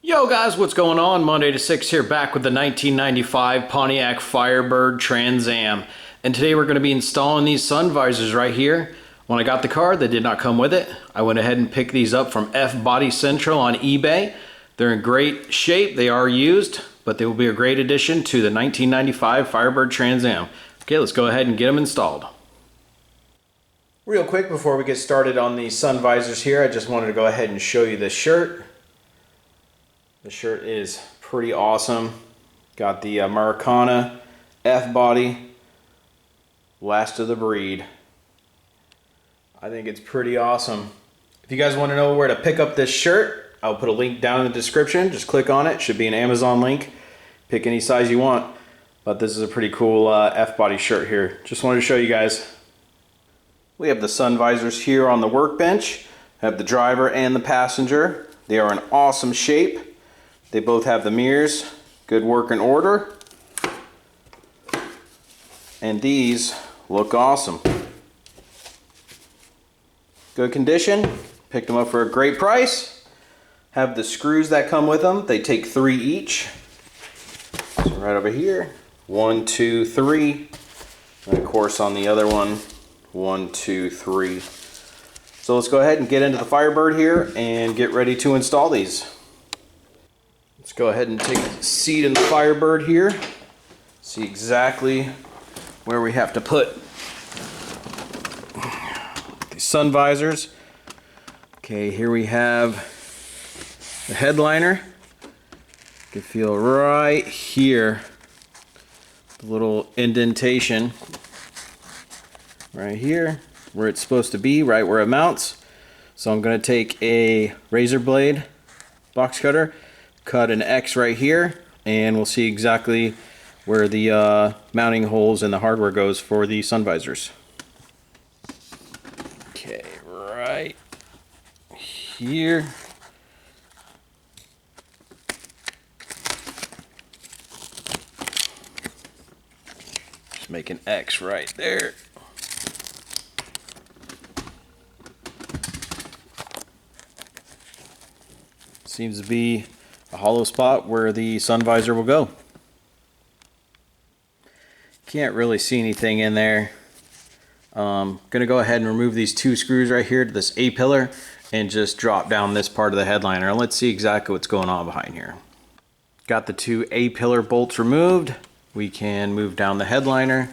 Yo guys, what's going on? Monday to 6 here, back with the 1995 Pontiac Firebird Trans Am. And today we're going to be installing these sun visors right here. When I got the car, they did not come with it. I went ahead and picked these up from F Body Central on eBay. They're in great shape. They are used, but they will be a great addition to the 1995 Firebird Trans Am. Okay, let's go ahead and get them installed. Real quick before we get started on the sun visors here, I just wanted to go ahead and show you this shirt. The shirt is pretty awesome. Got the Americana F-body, last of the breed. I think it's pretty awesome. If you guys want to know where to pick up this shirt, I'll put a link down in the description. Just click on it. Should be an Amazon link. Pick any size you want. But this is a pretty cool F-body shirt here. Just wanted to show you guys. We have the sun visors here on the workbench. I have the driver and the passenger. They are in awesome shape. They both have the mirrors, good working order, and these look awesome. Good condition, picked them up for a great price. Have the screws that come with them. They take 3 each. So right over here, 1, 2, 3, and of course on the other one, 1, 2, 3. So let's go ahead and get into the Firebird here and get ready to install these. Let's go ahead and take a seat in the Firebird here. See exactly where we have to put the sun visors. Okay, here we have the headliner. You can feel right here, the little indentation right here where it's supposed to be, right where it mounts. So I'm going to take a razor blade box cutter, cut an X right here, and we'll see exactly where the mounting holes and the hardware goes for the sun visors. Okay, right here. Just make an X right there. Seems to be a hollow spot where the sun visor will go. Can't really see anything in there. Gonna go ahead and remove these 2 screws right here to this A-pillar and just drop down this part of the headliner. And let's see exactly what's going on behind here. Got the 2 A-pillar bolts removed. We can move down the headliner.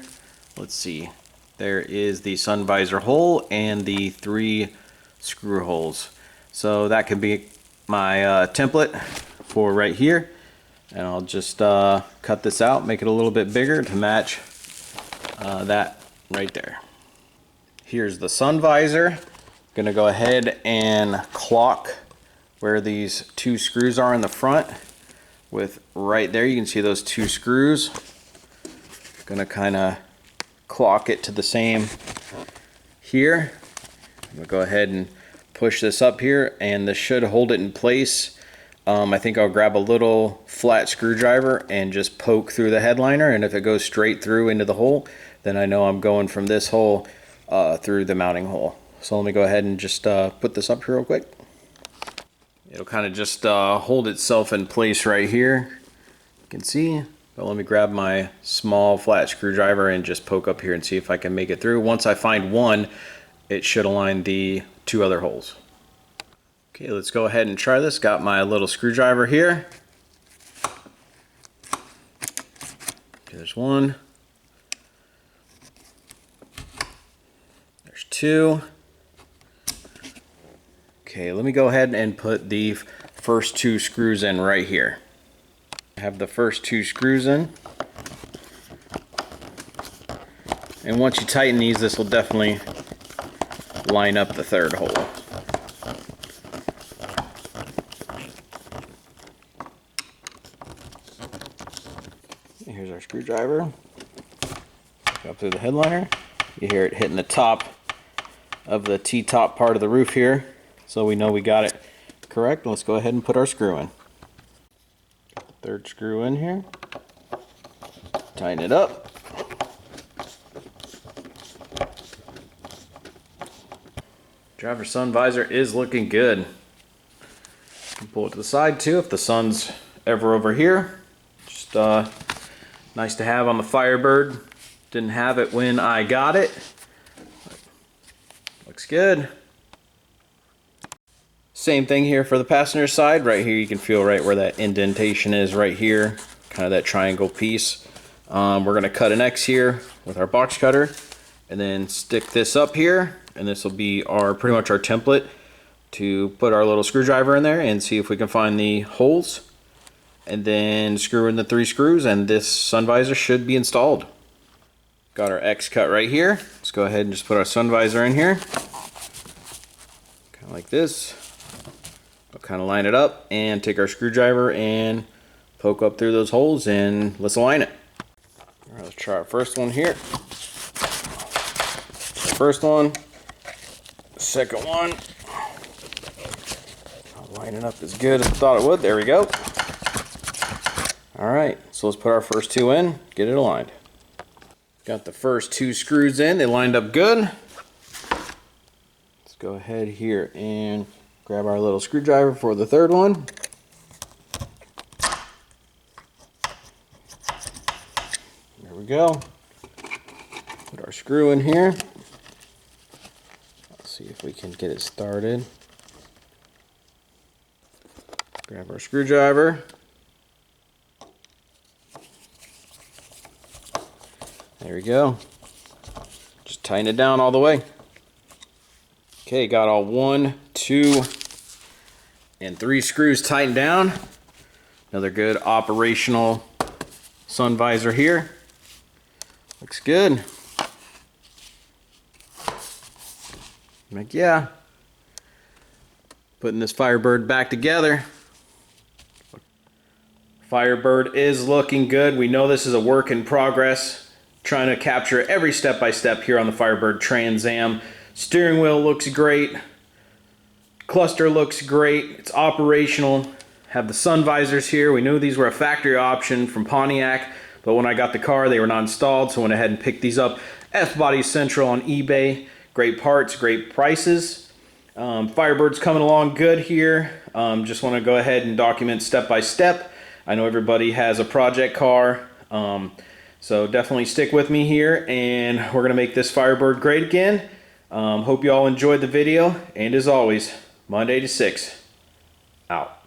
Let's see. There is the sun visor hole and the 3 screw holes. So that could be my template for right here, and I'll just cut this out, make it a little bit bigger to match that right there. Here's the sun visor. Gonna go ahead and clock where these 2 screws are in the front with right there. You can see those 2 screws. Gonna kind of clock it to the same here. I'm gonna go ahead and push this up here, and this should hold it in place. I think I'll grab a little flat screwdriver and just poke through the headliner, and if it goes straight through into the hole, then I know I'm going from this hole through the mounting hole. So let me go ahead and just put this up here real quick. It'll kind of just hold itself in place right here. You can see, but let me grab my small flat screwdriver and just poke up here and see if I can make it through. Once I find one, it should align the 2 other holes. Okay, let's go ahead and try this. Got my little screwdriver here. Okay, there's 1. There's 2. Okay, let me go ahead and put the first 2 screws in right here. I have the first 2 screws in. And once you tighten these, this will definitely line up the 3rd hole. Here's our screwdriver. Up through the headliner. You hear it hitting the top of the T-top part of the roof here, so we know we got it correct. Let's go ahead and put our screw in. Got the 3rd screw in here. Tighten it up. Driver sun visor is looking good. Pull it to the side too if the sun's ever over here. Just nice to have on the Firebird. Didn't have it when I got it. Looks good. Same thing here for the passenger side. Right here you can feel right where that indentation is right here. Kind of that triangle piece. We're going to cut an X here with our box cutter and then stick this up here, and this will be our pretty much our template to put our little screwdriver in there and see if we can find the holes, and then screw in the 3 screws and this sun visor should be installed. Got our X cut right here. Let's go ahead and just put our sun visor in here. Kind of like this. We'll kind of line it up and take our screwdriver and poke up through those holes and let's align it. All right, let's try our first one here. First one, second one. I'll line it up as good as I thought it would. There we go. All right, so let's put our first 2 in, get it aligned. Got the first 2 screws in, they lined up good. Let's go ahead here and grab our little screwdriver for the third one. There we go. Put our screw in here. Let's see if we can get it started. Grab our screwdriver. There we go. Just tighten it down all the way. Okay, got all 1, 2, and 3 screws tightened down. Another good operational sun visor here. Looks good. Like, yeah. Putting this Firebird back together. Firebird is looking good. We know this is a work in progress. Trying to capture every step-by-step here on the Firebird Trans Am. Steering wheel looks great. Cluster looks great. It's operational. Have the sun visors here. We knew these were a factory option from Pontiac, but when I got the car, they were not installed, so I went ahead and picked these up. F-Body Central on eBay. Great parts, great prices. Firebird's coming along good here. Just want to go ahead and document step-by-step. I know everybody has a project car. So definitely stick with me here, and we're going to make this Firebird great again. Hope you all enjoyed the video, and as always, Monday to 6, out.